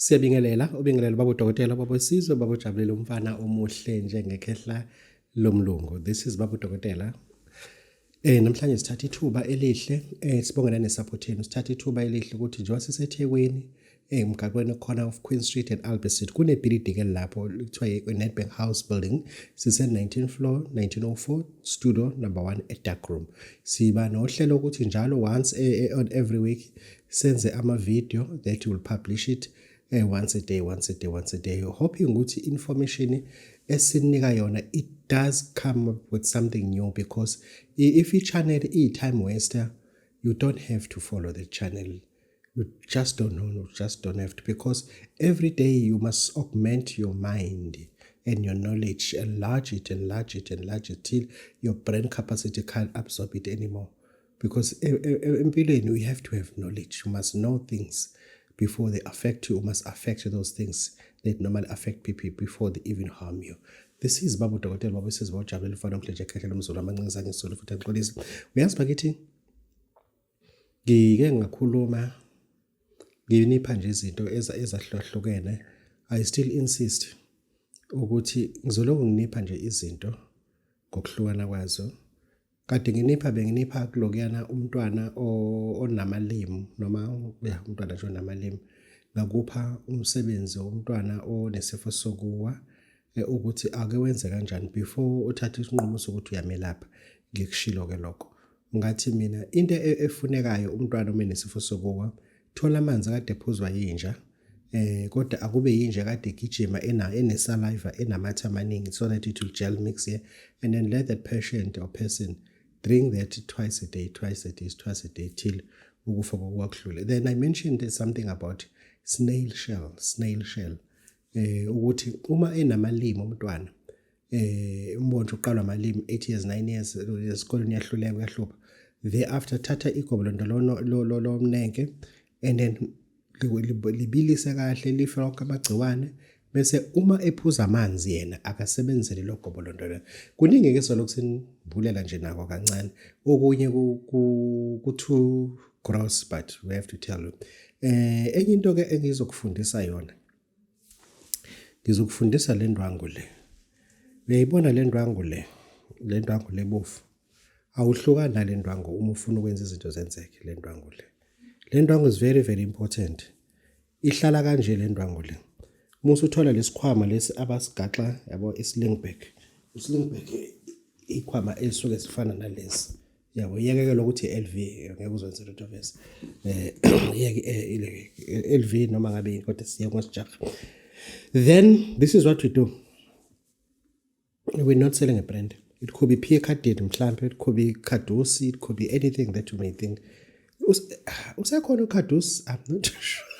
Siyabingelela, ubingelela baba udokotela, baba Sizwe, baba uJabulile umfana omuhle njengekhehla lomlungu. This is baba udokotela. Namhlanje sithatha ithuba elihle sibongela nesupport yenu. Sithatha ithuba elihle ukuthi njengoba siseThekwini emgaqweni corner of Queen Street and Albert Street kunebhiliding elapho kuthiwa iNedbank House Building. Sise 19th floor 1904 studio number 1 at dark room. Siba nohlelo ukuthi njalo once on every week senze ama video that will publish it once a day. Hoping ukuthi information esinika yona it does come up with something new, because if your channel is time waster, you don't have to follow the channel. You just don't know, you just don't have to, because every day you must augment your mind and your knowledge, enlarge it till your brain capacity can't absorb it anymore. Because empilweni you have to have knowledge. You must know things before they affect you. You must affect those things that normally affect people before they even harm you. This is Baba Udokotela, Baba Sizwe uJabulile umfana omhle njengekhehla lomzulu amancinzane isizulu futhi axolisa. Uyazi bakithi ngike ngakhuluma nginipha nje izinto ezahlukahlukene. I still insist ukuthi ngizoloko nginipha nje izinto ngokuhlukana kwazo. Kade benginipha kulokuyana umntwana onamalimi noma umntwana nje onamalimi. Ngakupha umsebenzi womntwana onesifo sokuwa ukuthi ake wenze kanjani before uthatha isinqumo sokuthi uyamelapha. Ngikushilo ke lokho. Ngathi mina into efunekayo umntwana onesifo sokuwa, thola amanzi kade ephuzwa yinja. Kodwa akube yinja kade igijima enesaliva enamatha amaningi, so that it will gel mix here, and then let that patient or person drink that twice a day till ukufa kwakuhlule. Then I mentioned something about snail shell. Ukuthi uma enamalimi umntwana umbona uqalwa amalimi 8 years 9 years esikoleni yahluleka uyahlupha, thereafter thatha igobolondo lo mnenke and then libilise kahle lifake amagciwane, bese uma ephuza amanzi yena akasebenzele lo gobolondo lo. Kuningi ke solo kusenibhulela nje nako kancane, okunye ku too gross, but we have to tell you. Enye into ke engizokufundisa yona, ngizokufundisa le ndwangu le. Uyayibona le ndwangu le bofu. Awuhlukana le ndwangu uma ufuna ukwenza izinto zenzeke le ndwangu le. Le ndwangu is very very important. Ihlala kanje le ndwangu le. Musu uthola lesikhwama lesi abasigaxa yabo islingback. Islingback ikhwama elisuke sifana nalesi. Yabo yeke lokuthi LV ngeke uzwenze lutho vese. Yeke LV noma ngabe kodwa siya ngosijaha. Then this is what we do. We're not selling a brand. It could be Pierre Cardin mhlambe, it could be Cardosi, it could be anything that you may think. Usakhona uCardosi? I'm not sure.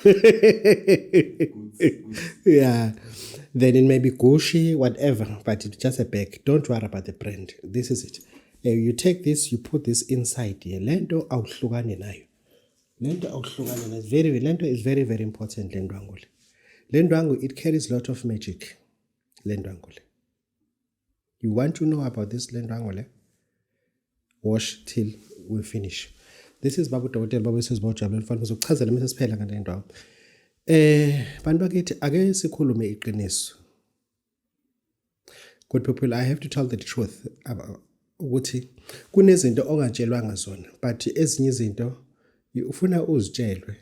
Yeah. Then it may be Gucci, whatever, but it's just a bag. Don't worry about the brand. This is it. You take this, you put this inside here. Lento awuhlukane nayo. Lento is very very important. Lendwangu, it carries a lot of magic. Lendwangu. You want to know about this lendwangu? Watch till we finish. This is Baba Udokotela, Baba Sizwe uJabulile umfana uzokuchazela mase siphela ngale ndwangu. Bantu bakithi ake sikhulume iqiniso. Good people, I have to tell the truth ukuthi kunezinto ongatshelwanga zona, but ezinye izinto ufuna uzitshelwe.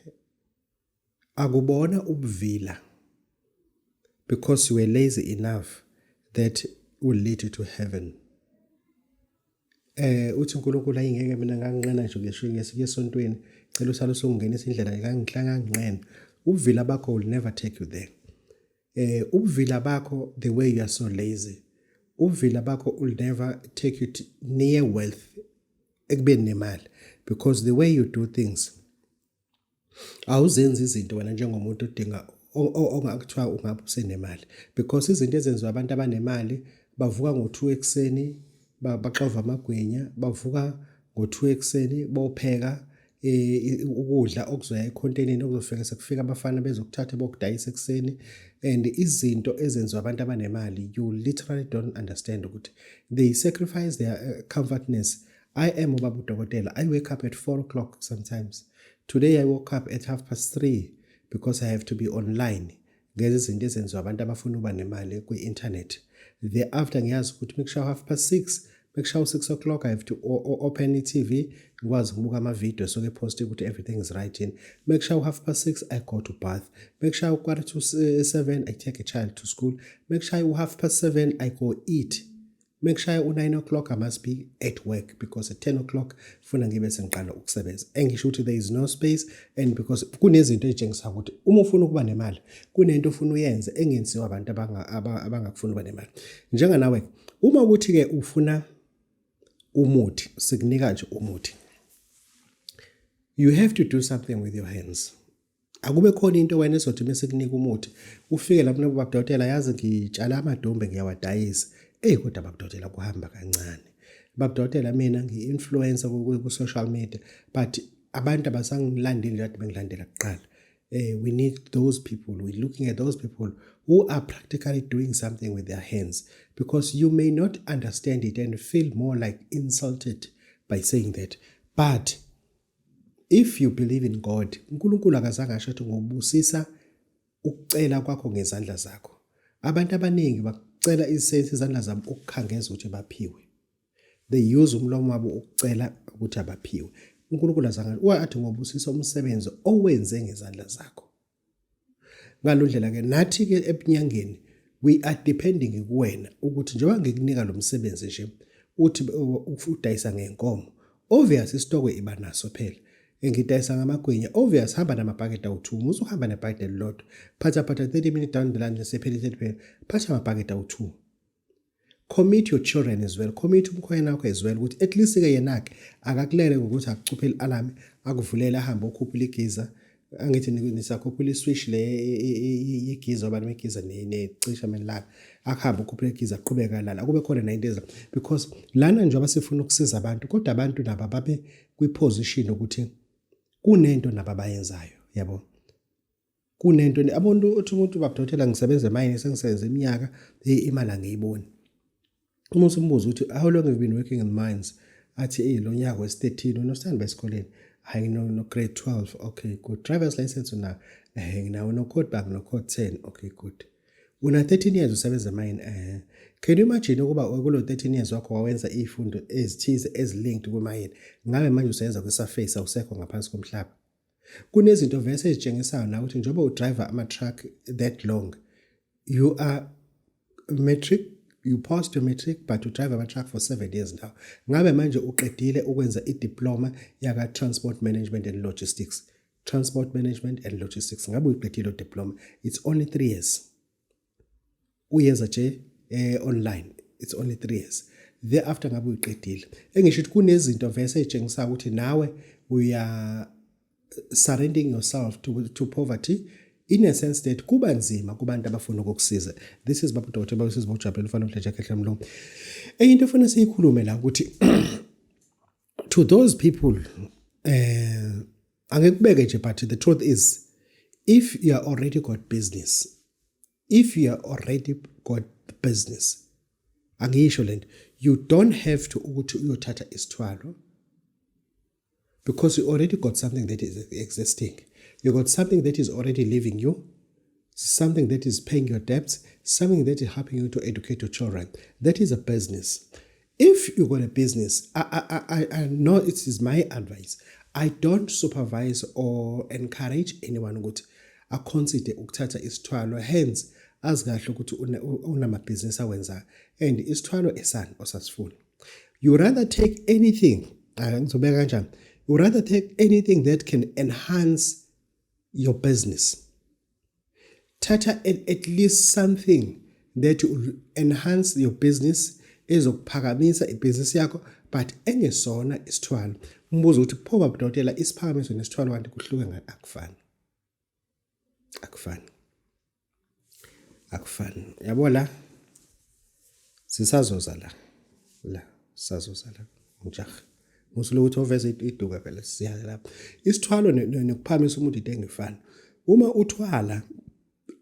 Akubona ubuvila, because you were lazy enough that will lead you to heaven. Uthi uNkulunkulu ayingeke mina nganqena nje ngesontweni, cela usale usungena indlela ngangihlangana. Ubuvila bakho will never take you there. Ubuvila bakho, the way you are so lazy, ubuvila bakho will never take you near wealth, ekubeni nemali, because the way you do things, awuzenzi izinto wena njengomuntu odinga ongakuthiwa ungabe usenemali, because izinto ezenziwa abantu abanemali bavuka ngo2 ekseni baxova amagwinya, bavuka ngo2 ekseni bopheka ukudla okuzoya ekhontenini okuzofika sekufika abafana bezokuthatha bokudayisa ekseni, and izinto ezenziwa abantu abanemali, you literally don't understand ukuthi they sacrifice their comfortness. I am Baba Udokotela. I wake up at 4 o'clock sometimes. Today I woke up at 3:30 because I have to be online ngenza izinto ezenziwa abantu abafuna uba nemali kwi-internet. Thereafter ngiyazi ukuthi mekushawa 6:30, mekushawa 6 o'clock I have to open i-TV ngikwazi ukubuka ama-video so ke-post ukuthi everything is right in. Mekushawa 6:30 I go to bath. Mekushawa 7 I take a child to school. Mekushawa 7:30 I go eat. Mekushawa 9 o'clock I must be at work because at 10 o'clock funa ngibe sengiqala ukusebenza. Engisho ukuthi there is no space and because kunezinto ezitshengisa ukuthi uma ufuna ukuba nemali kunento ufuna uyenze engenziwa abantu abangakufuna ukuba nemali. Njenga nawe uma ukuthi ke ufuna umuthi sikunika nje umuthi, you have to do something with your hands. Akube khona into wena ezothi bese kunika umuthi ufike lapho nababudokotela yazi ngitshala amadumbe ngiyawadayisa. Kodwa babudokotela kuhamba kancane. Babudokotela mina ngi-influencer ku social media but abantu abasangilandeli nje bengilandela kuqala. We need those people. We're looking at those people who are practically doing something with their hands because you may not understand it and feel more like insulted by saying that. But if you believe in God, uNkulunkulu akazange asho ukuthi ngobusisa ukucela kwakho ngezandla zakho. Abantu abaningi bacela izandla zabo ukukhangeza ukuthi baphiwe. They use umlomo wabo ukucela ukuthi abaphiwe. uNkulunkulu azange athi ngobusisa umsebenzi owenze ngezandla zakho. Ngalondlela ke nathi ke ebunyangeni we are depending kuwena ukuthi njengoba ngikunika lo msebenzi nje uthi udayisa ngenkomo. Obvious isitokwe iba naso phela. Engidayisa ngamagwinya obvious hamba namabhakede awu2 musu uhamba nebhakede lelodwa. Phatha 30 minutes down the line sephelile phela. Phatha amabhakede awu2. Commit your children as well. Commit umkhwena wakho as well ukuthi at least ke yena ke akakulele ngokuthi akucuphe i-alarm akuvulela ahambe ukhuphula igiza angithi nisakhuphula iswitch le igiza abantu begiza necisha melala akuhamba ukhuphula igiza aqhubeka lala akube khona nainto eza because lana nje abasifuna ukusiza abantu kodwa abantu nabo babe kwi-position ukuthi kunento nabo abayenzayo yabo. Kunento abantu uthi umuntu babudokotela ngisebenza emayini sengisebenza iminyaka imali angiyiboni. Uma usumbuza ukuthi how long have you been working in mines? Athi lo nyaka wes13 unosithanda besikoleni. Hayi no grade 12. Okay good. Driver's license una nginawo no code bag no code 10. Okay good. Una 13 years usebenza mine. Can you imagine ukuba kulo 13 years wakho wawenza izifundo ezithize ezilinked kumayini? Ngabe manje usebenza kwisurface awusekho ngaphansi komhlaba. Kunezinto vese ezitshengisayo na ukuthi njengoba udriver ama truck that long you are metric. You passed your metric but you drive a truck for 7 years now. Ngabe manje uqedile ukwenza i-diploma yaka transport management and logistics. Transport management and logistics. Ngabe uqedile diploma. It's only 3 years. Uyenza nje online. It's only 3 years. Thereafter ngabe uqedile. Engisho ukuthi kunezinto vese ezitshengisa ukuthi nawe we are surrendering yourself to poverty. In a sense that kuba nzima kubantu abafuna ukukusiza. This is Babu Dr. Bawusisi Bojabelo ufana uMdletshe Khehla Mlomo. Into ufuna siyikhulume la ukuthi to those people angekubeke nje but the truth is if you are already got business angisho lento you don't have to ukuthi uyothatha isithwalo because you already got something that is existing. You got something that is already leaving you, something that is paying your debts, something that is helping you to educate your children. That is a business. If you got a business, I know it is my advice. I don't supervise or encourage anyone ukuthi aconsider ukuthatha isithwalo. Hence, azikahle ukuthi unamabhizinisi awenzayo. And isithwalo esani osasifuna. You rather take anything, ngizobeka kanjani? You rather take anything that can enhance your business. Tata at least something that will enhance your business ezokuphakamisa ibhizinisi yakho but engesona isithwalo. Umbuzo ukuthi pho babudokotela isiphakamiso nesithwalo kanti kuhluke ngani? Akufani. Yabo la sisazoza la njaha. Musulokuthi oveze iduka phela siya lapha. Isithwalo nokuphamisa umuntu into engefani. Uma uthwala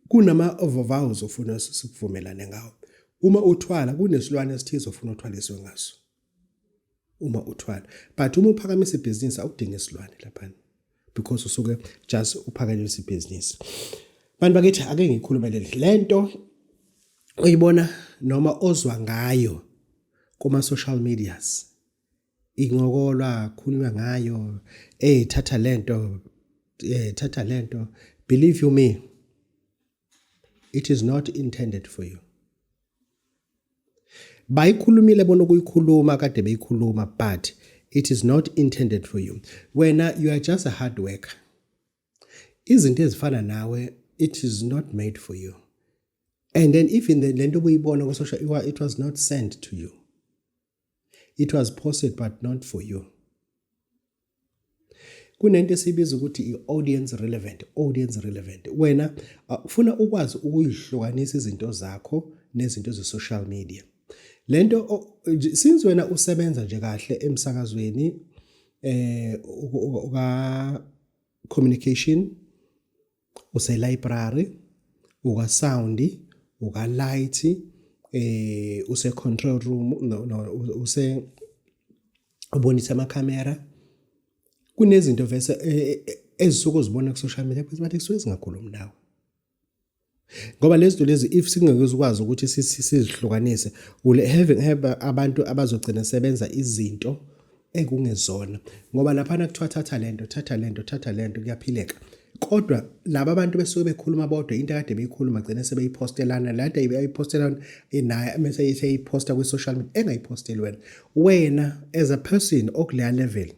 kunama overvows ofuna sikuvumelane ngawo. Uma uthwala kunesilwane esithizo ofuna uthwaliswe ngaso. Uma uthwala. But uma uphakamisa ibhizinisi awudingi isilwane lapha. because usuke just uphakamisa ibhizinisi. Bantu bakithi ake ngikhulumele lento uyibona noma ozwa ngayo kuma social medias. Ingokolwa khulunywa ngayo, thatha lento, believe you me, it is not intended for you. Bayikhulumile bona ukuyikhuluma kade beyikhuluma, but it is not intended for you. Wena you are just a hard worker. Izinto ezifana nawe, it is not made for you. And then even the lento buyibona ku social, it was not sent to you. It was posted but not for you. Kunento esibiza ukuthi i-audience relevant. Wena ufuna ukwazi ukuyihlukanisa izinto zakho nezinto ze-social media. Lento since wena usebenza nje kahle emsakazweni uka communication, use library, uka sound, uka light, use control room, use ubonisa ama camera. Kunezinto vese ezisuke uzibona ku social media but kusuke singakhulumi nawe. Ngoba lezinto lezi if singekuzikwazi ukuthi sizihlukanise have abantu abazogcina sebenza izinto ekungezona. Ngoba lapha kuthiwa thatha lento kuyaphileka. Kodwa laba abantu besuke bekhuluma bodwa into akade beyikhuluma gcina sebeyipostelana lento ayipostelana naye mase eyiposta ku social media engayiposteli wena as a person okuleya level.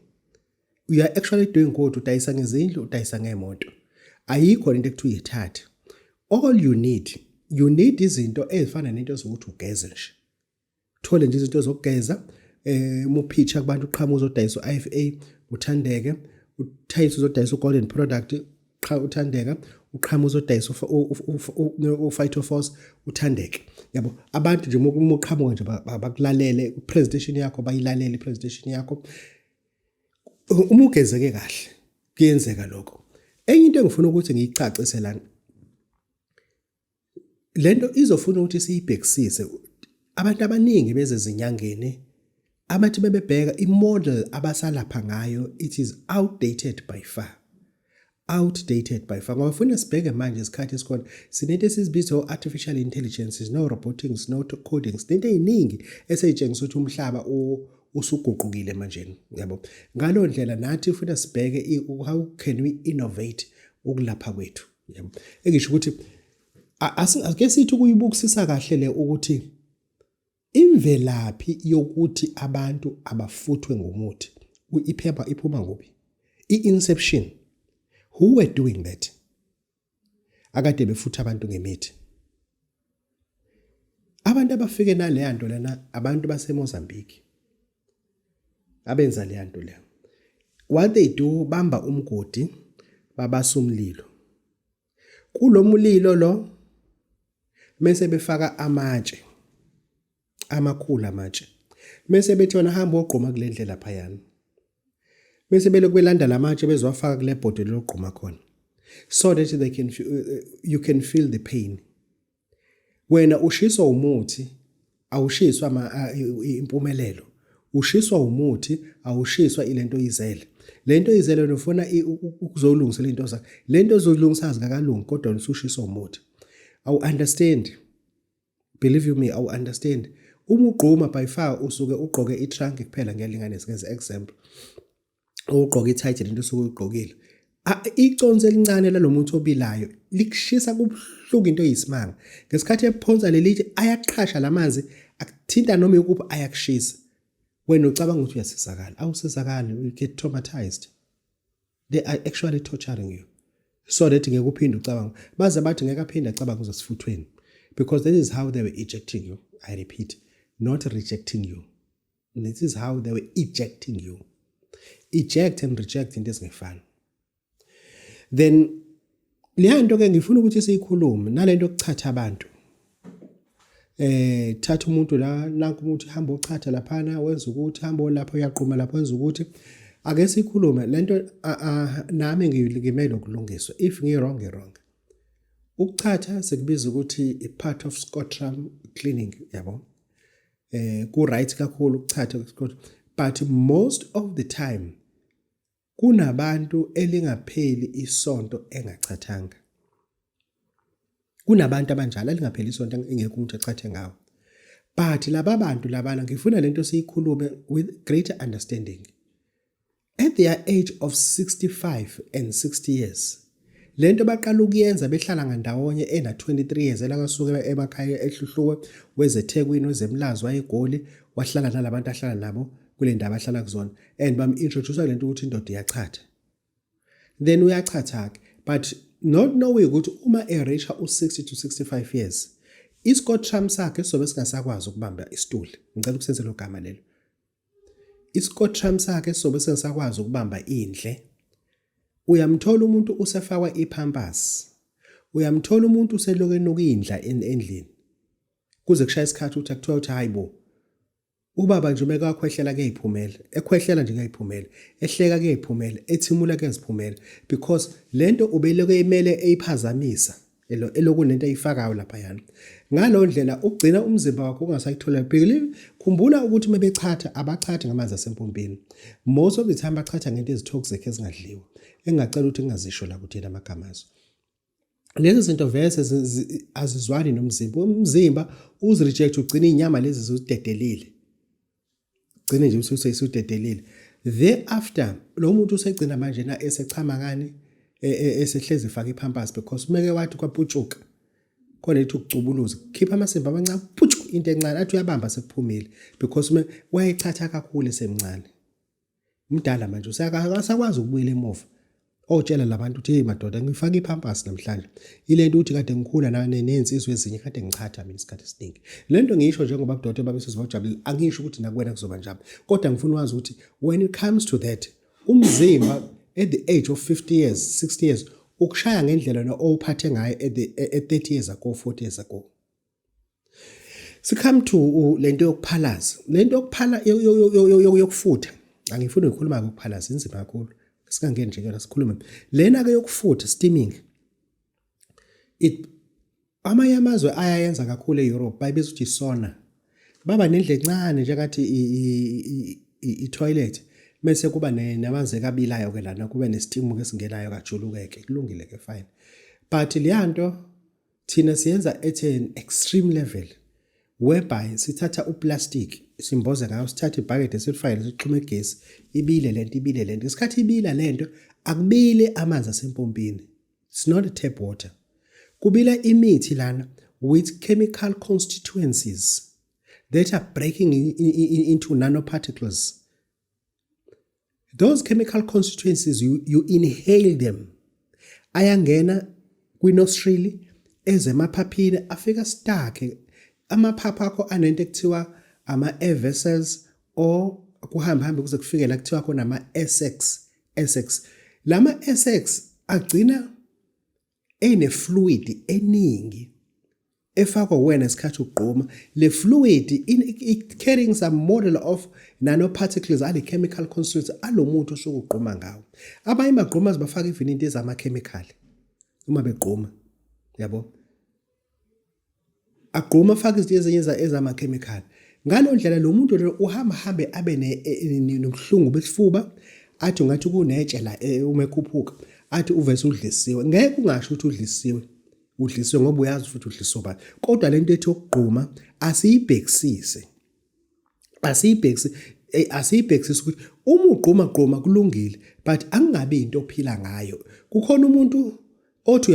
You are actually doing good. Udayisa ngezindlu, udayisa ngemoto. Ayikho into ekuthiwa yithatha. All you need izinto ezifana nento zokuthi ugeze nje. Thole nje izinto zokugeza, upitcha kubantu uqhamuza udayisa iFA, uthandeke, uthayisa uzodayisa golden product, uthandeka, uqhamuza udayisa uPhytophos, uthandeke. Yabo, abantu nje uqhamuka nje bakulalele, presentation yakho bayilalele presentation yakho. Uma ugezeke kahle kuyenzeka lokho. Enye into engifuna ukuthi ngiyicacise lana, lento izofuna ukuthi siyibhekisise. Abantu abaningi bezezinyangeni abathi bebebheka imodel abasalapha ngayo, it is outdated by far. Ngoba ufuna sibheke manje isikhathi esikhona sinento esizibiza artificial intelligence, no robotics, no coding, into eziningi eseyitshengisa ukuthi umhlaba usuguqukile manje, yabo. Ngalo ndlela nathi ufuna sibheke how can we innovate ukulapha kwethu, yabo. Engisho ukuthi ake sithi ukuyibukisisa kahle le ukuthi imvelaphi yokuthi abantu abafuthwe ngomuthi iphepha iphuma kuphi, i-inception, who were doing that akade befutha abantu ngemithi. Abantu abafike naleya nto lana abantu baseMozambique abenza leya nto leyo. What they do, bamba umgodi babasa umlilo. Kulo mulilo lo mase befaka amatshe amakhulu amatshe. Mase bethi wona hamba ogquma kule ndlela phayana. Mase belokubelanda lamatshe bezwafaka kule bhodi lokugquma khona. So that they can you can feel the pain. Wena ushiswa umuthi awushiswa impumelelo. Ushiswa umuthi awushiswa ilento izele. Lento izele ufuna ukuzolungisa lento zakhe. Lento ozolungisa azikalungi kodwa usushiswa umuthi. Awu understand. Believe you me, awu understand. Uma ugquma by far usuke ugqoke itrunk kuphela ngelinganiso ngeze example. Ugqoke itight lento usuke ugqokile. Iconze elincane lalomuntu obilayo likushisa kubhlungu into eyisimanga. Ngesikhathi ephonza lelithi ayaqhasha lamanzi akuthinta noma ukuphi ayakushisa. Wena ucabanga ukuthi uyasizakala, awusizakali, you get traumatized. They are actually torturing you. So that ngeke uphinde ucabanga. Baze bathi ngeke aphinde acabanga uzosifuthweni. Because that is how they were ejecting you. I repeat, not rejecting you. This is how they were ejecting you. Eject and reject into ezingefani. Then leya nto ke ngifuna ukuthi siyikhulume nalento okuchatha abantu. Thatha umuntu la nanku umuntu hamba ochatha laphana wenza ukuthi hamba lapha uyaqhuma lapha wenza ukuthi ake sikhulume lento nami ngiyimele ukulungiswa. If ngi wrong wrong. Ukuchatha sekubiza ukuthi a part of Scotram cleaning, yabo. Ku right kakhulu ukuchatha, but most of the time kunabantu elingapheli isonto engachathanga. Kunabantu abanjalo elingapheli isonto engekho umuntu echathe ngawo. But laba bantu labana ngifuna lento siyikhulume with greater understanding. At their age of 65 and 60 years, lento baqala ukuyenza behlala ngandawonye ena 23 years elakasuka emakhaya ehluhluwe wezeThekwini wezemlazo wayeGoli wahlala nalabantu ahlala nabo kule ndawo ahlala kuzona and bam-introduce lento ukuthi indoda iyachatha. Then uyachatha ke but not knowing ukuthi uma ereach u60 to 65 years isikotram sakhe sobe singasakwazi ukubamba isituli. Ngicela ukusenzela igama lelo. Isikotram sakhe sobe singasakwazi ukubamba indle. Uyamthola umuntu usefakwa ipampers. Uyamthola umuntu uselokeni ukuyindla endlini. Kuze kushaya isikhathi ukuthi akuthiwa uthi hayibo. Ubaba nje umeka kwakhwehlela kuyiphumela. Ekhwehlela nje kuyiphumela. Ehleka kuyiphumela. Ethimula kuyiphumela because lento ubeleke imele eyiphazamisa. Elokunento ayifakayo lapha yana. Ngalo ndlela ugcina umzimba wakho ungasayithola phekile. Khumbula ukuthi mebechatha abachathi ngamanzi asempompini. Most of the time bachatha ngento ezitoxic ezingadliwa. Engacela ukuthi ngingazisho la kuthina amagama azo. Lezi zinto vese azizwani nomzimba. Umzimba uzireject ugcina inyama lezi zidedelile. Gcine nje usudedelile. Thereafter lo muntu usegcina manje na esechama kani esehlezi efaka ipampers because umeke wathi kwaputshuka khona ethi ukucubuluza khipha amasemba amancane putshu into encane athi uyabamba sekuphumile because wayechatha kakhulu esemncane. Umdala manje usakwazi ukubuyela emuva. Otshela labantu uthi hey madoda ngifaka ipampers namhlanje. Ilento uthi kade ngikhula nensizwe ezinye kade ngichatha mina isikhathi esiningi. Lento ngisho njengoba abadodana babesizibajabulile angisho ukuthi nakuwena kuzoba njalo. Kodwa ngifuna wazi ukuthi when it comes to that umzimba at the age of 50 years 60 years ukushaya ngendlela na ophathe ngayo at 30 years ago 40 years ago. Sikame to lento yokuphalaza. Lento yokuphala yokufutha. Angifuni ukukhuluma ngokuphalaza inzima kakhulu. Sikangeni nje ke sikhulume. Lena ke yokufutha steaming. Amanye amazwe ayayenza kakhulu eEurope bayibiza ukuthi sauna. Baba nendle encane nje ngathi i-toilet. Mase kuba namanzi kabilayo ke lana kube nesteam ke singelayo kajulukeke kulungile ke fine. But liyanto thina siyenza at an extreme level whereby sithatha uplastic simboze ngayo sithatha ibucket esifile sixhume igesi ibile lento isikhathi ibila lento akubile amanzi asempompini. It's not a tap water. Kubila imithi lana with chemical constituencies that are breaking into nanoparticles. Those chemical constituencies you inhale them. Ayangena kwinostrili ezemaphaphini afika stuck. Amaphaphu akho anento ekuthiwa ama-air vessels or kuhamba kuze kufike la kuthiwa khona ama-Essex. Lama Essex agcina fluid eningi efakwa wena isikhathi ugqoma. Le fluid it carrying some model of nanoparticles ale chemical constituents alomuntu osuke ugqoma ngawo. Abanye bagqomazi bafaka even into ezama-chemical uma begqoma. Yabo? Agqoma afaka izinto ezinye ezama-chemical. Ngalo ndlela lo muntu lo uhambe abe nobuhlungu besifuba athi ungathi kunetshe la uma ekhuphuka athi uvese udlisiwe. Ngeke ungasho ukuthi udlisiwe ngoba uyazi futhi udlisiwe ba. Kodwa lento ethi ukugquma asiyibhekisise ukuthi uma ugquma kulungile but angabe into ophila ngayo. Kukhona umuntu othi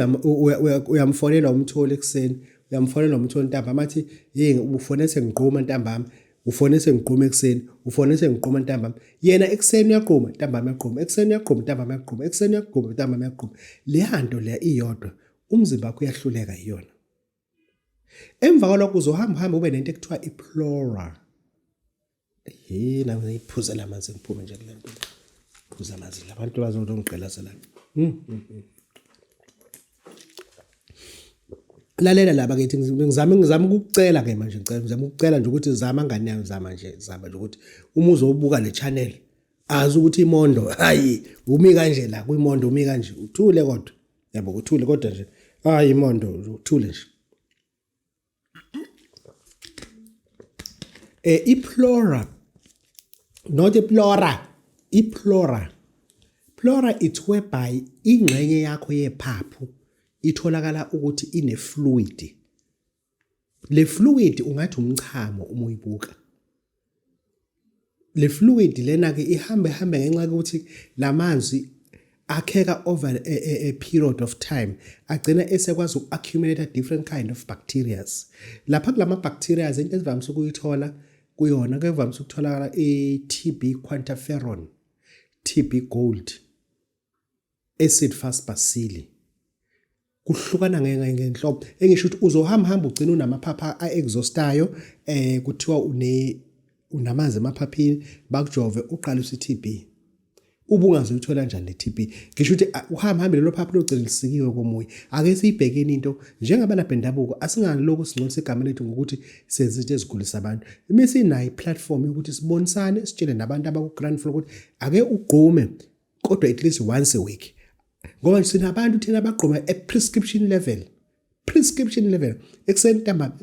uyamfonela umtholi ekseni uyamfonela umtholi ntambama athi hey ufonese ngigquma ntambama ufonese ngigquma ekseni ufonese ngigquma ntambama yena ekseni uyagquma ntambama uyagquma ekseni uyagquma ntambama uyagquma ekseni uyagquma ntambama uyagquma. Le hanto le iyodwa umzimba wakho uyahluleka iyona. Emva kwalokho uzohamba ube nento ekuthiwa iplora. Na ngiphuza lamanzi ngiphume nje kule nto. Phuza amanzi labantu bazongigqilaza. Lalela laba ke ngizama ukukucela ke manje ngizama ukucela nje ukuthi zama ngani yayo zama nje ukuthi uma uzobuka le channel azi ukuthi imondo hayi umi kanje la kuimondo umi kanje uthule kodwa yabo uthule kodwa nje hayi imondo uthule nje. Iplora not iplora Pleura it's whereby ingxenye yakho yephaphu itholakala ukuthi ine fluid. Le fluid ungathi umchamo uma uyibuka. Le fluid lena ke ihambe ngenxa ukuthi lamanzi akheka over a period of time agcina esekwazi uaccumulate different kind of bacteria. Lapha kulama bacteria into ezivamise ukuyithola kuyona ke kuvamise ukutholakala TB quantiferon, TB gold, acid fast bacilli. Kuhlukana ngenhlobo engisho ukuthi uzohamba ugcina unamaphapha aexhaustayo kuthiwa unamanzi emaphaphini bakujove uqala uTB. Ubungazi uthola kanjani le TB? Ngisho ukuthi uhamba lelo phapha logcina lisikiwe komoya. Ake siyibhekeni into njengabana bendabuko asingaloko singcolisa igama lethu ngokuthi sezinto ezigulisa abantu. Imise inayo iplatform yokuthi sibonisane sitshele nabantu abaku ground floor ukuthi ake ugqume kodwa at least once a week. Ngoba sinabantu thina abagqoma prescription level. Prescription level. Ekseni ntambama,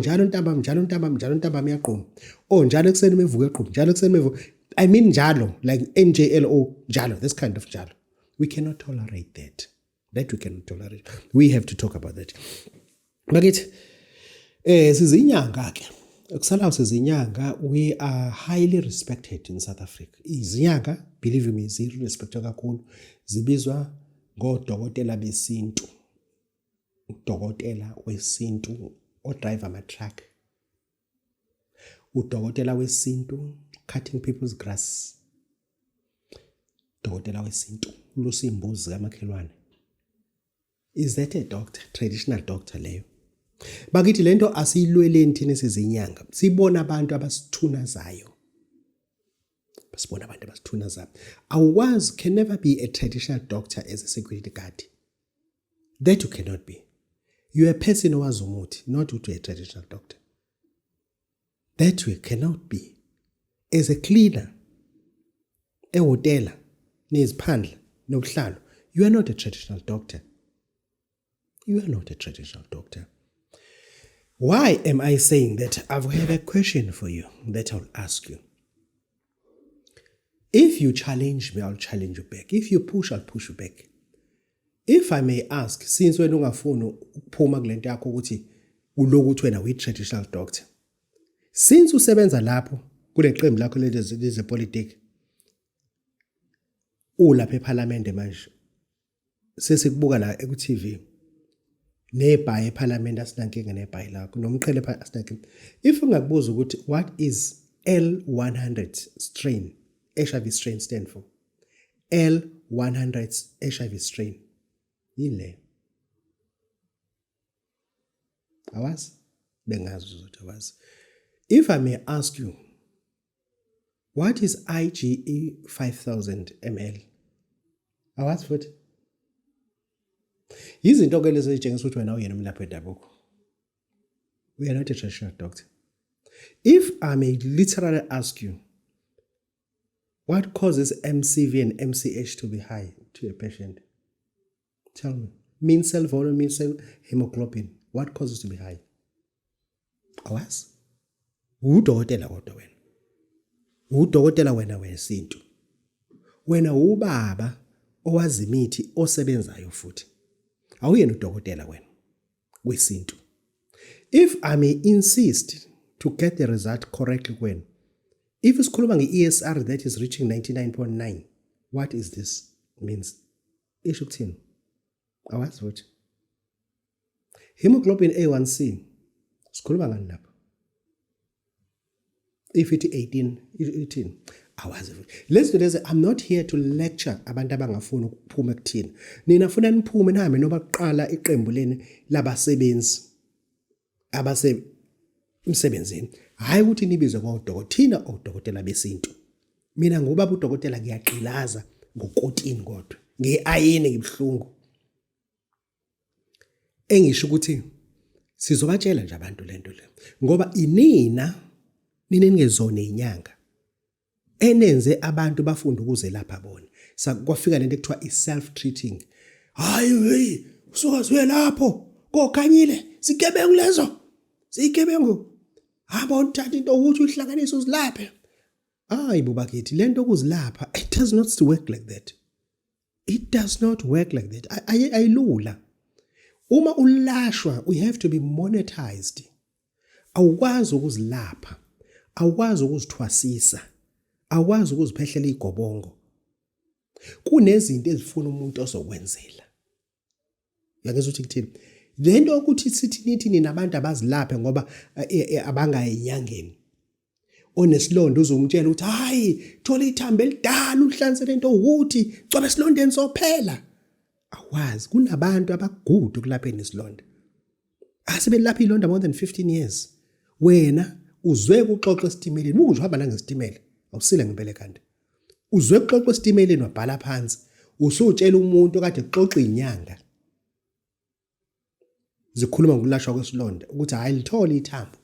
njalo ntambama yaqhuma. Njalo ekseni mevuka eqhuma, njalo ekseni mevuka. I mean njalo, like NJLO, njalo, this kind of njalo. We cannot tolerate that. That we cannot tolerate. We have to talk about that. Bakithi, sizinyanga ke. Kusalawo sizinyanga, we are highly respected in South Africa. Izinyanga, believe me, respected kakhulu. Zibizwa ngodokotela besintu. Udokotela wesintu odrive ama-truck. Udokotela wesintu cutting people's grass. Udokotela wesintu ulusa imbuzi kamakhelwane. Is that a doctor? Traditional doctor leyo. Bakithi lento asiyilweleni thina sizinyanga. Sibona abantu abasithunazayo. Sibona abantu abasithunazayo. Awazi can never be a traditional doctor as a security guard. That you cannot be. You are a person owazi umuthi, not to a traditional doctor. That you cannot be. As a cleaner, ehotela, neziphandla, nobuhlalo, you are not a traditional doctor. You are not a traditional doctor. Why am I saying that? I have a question for you that I'll ask you. If you challenge me, I'll challenge you back. If you push, I'll push you back. If I may ask, since wena ungafuni ukuphuma kulento yakho ukuthi ulokuthi wena uyi-traditional doctor, since usebenza lapho kule qembu lakho leze politics, ulapha eParliament manje, sesikubuka la ku-TV, nebhayi eParliament asinankinga nebhayi lakho, nomqhele asinankinga. If ungakubuza ukuthi what is L100 strain, HIV strain stand for? L100 HIV strain. Yile. Awazi? Bengazi ukuthi awazi. If I may ask you, what is IgE 5000 ml? Awazi futhi? Izinto ke lezi ezitshengisa ukuthi wena uyena umlaphi wendabuko. We are not a traditional doctor. If I may literally ask you, what causes MCV and MCH to be high to a patient? Tell me. Mean cell volume, mean cell hemoglobin. What causes to be high? Awazi? Udokotela kodwa wena. Udokotela wena wesintu. Wena ubaba owazi imithi osebenzayo futhi. Awuyena udokotela wena wesintu. If I may insist to get the result correctly when, if isikhuluma nge-ESR that is reaching 99.9, what is this means? Isho ukuthini? Awazi futhi. Hemoglobin A1C sikhuluma ngani lapha? If it 18, awazi futhi. Lezi I'm not here to lecture abantu abangafuni ukuphuma ekuthini. Nina funa niphume nihambe noba kuqala iqembu leni labasebenzi emsebenzini. Hayi ukuthi nibizwe ngodokotela, thina odokotela besintu. Mina ngobaba udokotela ngiyaqilaza ngokotini kodwa. Ngeayini ngibhlungu. Engisho ukuthi sizobatshela nje abantu lento le. Ngoba nina ningezona inyanga. Enenze abantu bafunda ukuze lapha bona. Kwafika lento ekuthiwa i-self treating. Hayi, usukaziwe lapho. Kokhanyile, sigebengu lezo. Sigebengu. Hamba uthatha into ukuthi uhlanganise uzilaphe. hayi bubakithi lento okuzilapha it does not work like that. It does not work like that. Ayilula. Uma ulashwa we have to be monetized. Awukwazi ukuzilapha. Awukwazi ukuzithwasisa. Awukwazi ukuziphehlela igobongo. Kunezinto ezifuna umuntu ozokwenzela. Yakuzwa ukuthi kuthini? Lento ukuthi sithi nabantu abazilaphe ngoba abangayinyangeni. Onesilonda uzomtshela ukuthi hayi thola ithambo elidala uhlanze lento ukuthi coba isilondeni sophela. Awazi kunabantu abagudu ukulapheni isilonda. Asebelapha ilonda more than 15 years. Wena uzwe ukuxoxa esitimeleni, ukunje uhamba nangesitimela. Awusile ngempela kanti. Uzwe ukuxoxa esitimeleni wabhala phansi. Usutshela umuntu okade exoxa inyanga. Zikhuluma ngokulashwa kwesilonda ukuthi hayi lithola ithambo.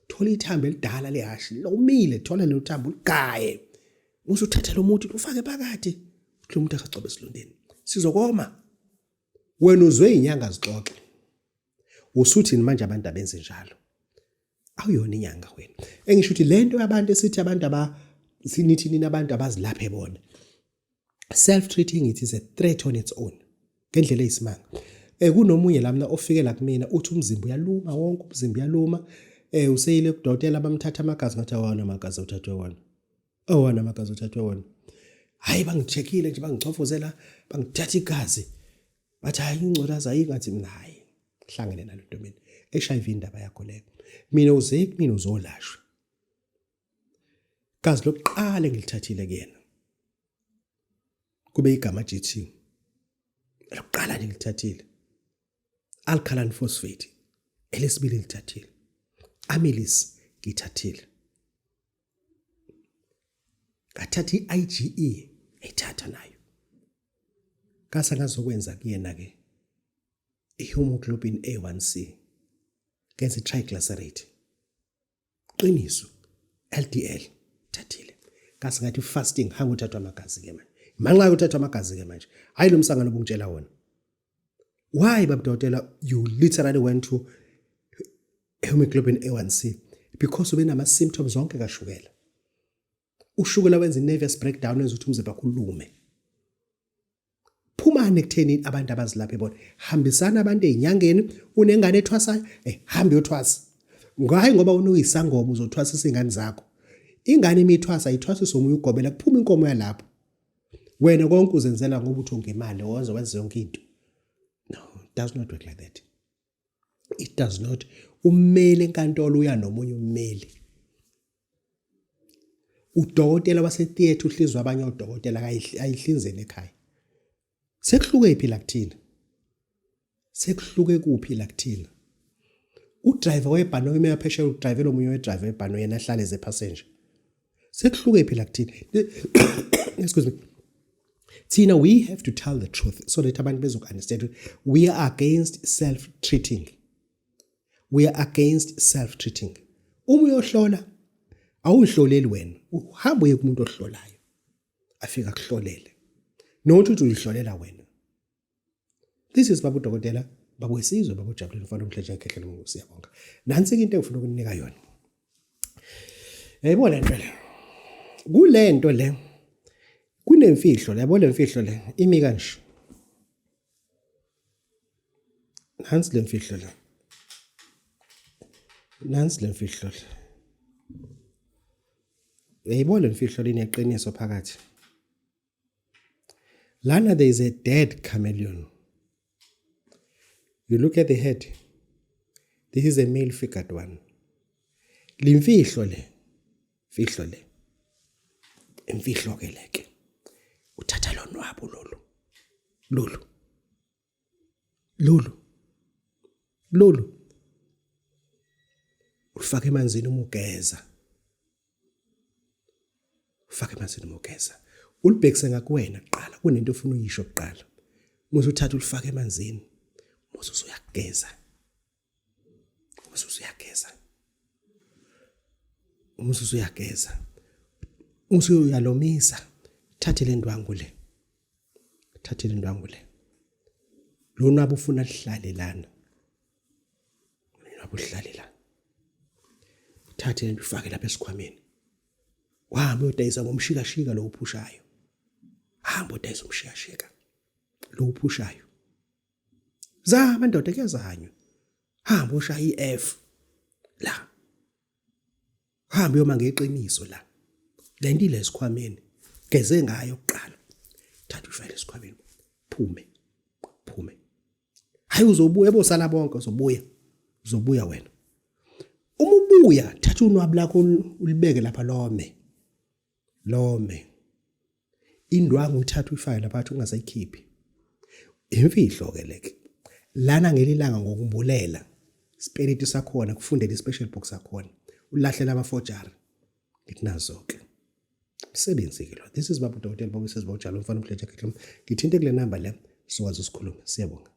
Thola ithambo elidala lehashi lomile thola lelo thambo ugaye. Usuthatha lo muntu ufake phakathi. Lo muntu akagcobe esilondeni. Sizokoma. Wena uzwe inyanga zixoxe. Usuthini manje abantu abenze njalo? Awuyona inyanga wena. Engisho ukuthi lento abantu esithi abantu sinithi abantu abazilaphe bona. Self-treating it is a threat on its own. Ngendlela eyisimanga. Kunomunye lamna ofike la kumina uthi umzimba uyaluma wonke umzimba uyaluma. Useyile kudokotela bamthatha amagazi ngathi awana amagazi uthathwe wona. Awana amagazi uthathwe wona. Hayi bangicheckile nje bangicofozela bangithatha igazi. Bathi hayi ingculaza ayingathi mina hayi. Hlangene nalo ntomini. HIV indaba yakho leyo. Mina uzolashwa. Gazi lokuqala engilithathile kuyena. Kube igama GT. Lokuqala nje ngilithathile. Alkaline phosphate. Elesibili ngilithathile. Amylase ngithathile. Ngathatha iIgE ethatha nayo. Kasa ngazokwenza kuyena ke ihemoglobin A1C. Kenza triglyceride. Qiniso LDL thathile. Kasa ngathi fasting hanga uthathwa amagazi ke manje. Manxa uthathwa amagazi ke manje. Hayi lo msangano obungitshela wona. Why babudokotela you literally went to hemoglobin A1C because ube nama symptoms zonke kashukela. Ushukela wenza nervous breakdown enza ukuthi umzimba khulume. Phumane kutheni abantu abazilapha ebona. Hambisana abantu ezinyangeni unengane ethwasayo hambe uyothwasa. Ngayi ngoba unuyisangoma uzothwasisa izingane zakho. Ingane imithwasa ayithwasisa umoya ugobela kuphuma inkomo yalapho. Wena konke uzenzela ngoba uthi ungemali wenza yonke into. No, it does not work like that. It does not. Ummeli enkantolo uya nomunye ummeli. Udokotela wasetheatre uhlizwa abanye odokotela ayihlinzele ekhaya. Sekuhluke iphi la kuthina? Sekuhluke kuphi la kuthina? Udriver webhanoyi uma yaphesheya udrivela omunye wedriver webhanoyi yena ahlale ze passenger. Sekuhluke iphi la kuthina? Excuse me. Tina, we have to tell the truth so that abantu bezokunderstand. We are against self-treating. We are against self-treating. Uma uyohlola awuhloleli wena. Uhamba uye kumuntu ohlolayo. Afika kuhlolele. Nothi uthi uyihlolela wena. This is babu dokotela, babu wesizwe, babu Jabulani Mfana Mhleja ekhehlele ngokusiya bonke. Nansi into engifuna ukunika yona. Yayibona lento le. Kulento le kunemfihlo, yabo le mfihlo le imi kanje. Nansi le mfihlo le. Nansi le mfihlo le. Yayibona le mfihlo le ineqiniso phakathi. Lana there is a dead chameleon. You look at the head. This is a male figured one. Limfihlo le. Fihlo le. Imfihlo ke leke. Uthatha lo nwabo lolu. Ufake emanzini umugeza. Ulibhekise ngakuwena kuqala kunento ofuna uyisho kuqala. Musu uthatha ulifake emanzini. Musu uyageza. Musu uyalomisa. Thathe le ndwangu le. Lo nwabo ufuna lihlale lana. Thathe ufake lapha esikhwameni. Wahamba uyodayisa ngomshikashika lo uphushayo. Hamba udayisa umshikashika lo uphushayo. Zama ndoda kuyazanywa. Hamba ushaya iF la. Hamba uyoma ngeqiniso la. Lento ile sikhwameni. Geze ngayo kuqala. Thatha ushayele esikhwameni. Phume. Hayi uzobuya bosala bonke uzobuya wena. Uma ubuya thatha unwabu lakho ulibeke lapha lome. Indwangu uthatha uyifake lapha ungasayikhiphi. Imfihlo ke leke. Lana ngelilanga ngokumbulela. Spirit sakhona kufundela ispecial book sakhona. Ulahlela amafojari. Ngikunazo ke. Msebenzi ke lo. This is Baba Dr. Bobby says bawujalo mfana uMhleja Khehla. Ngithinte kule number le sikwazi ukusikhuluma. Siyabonga.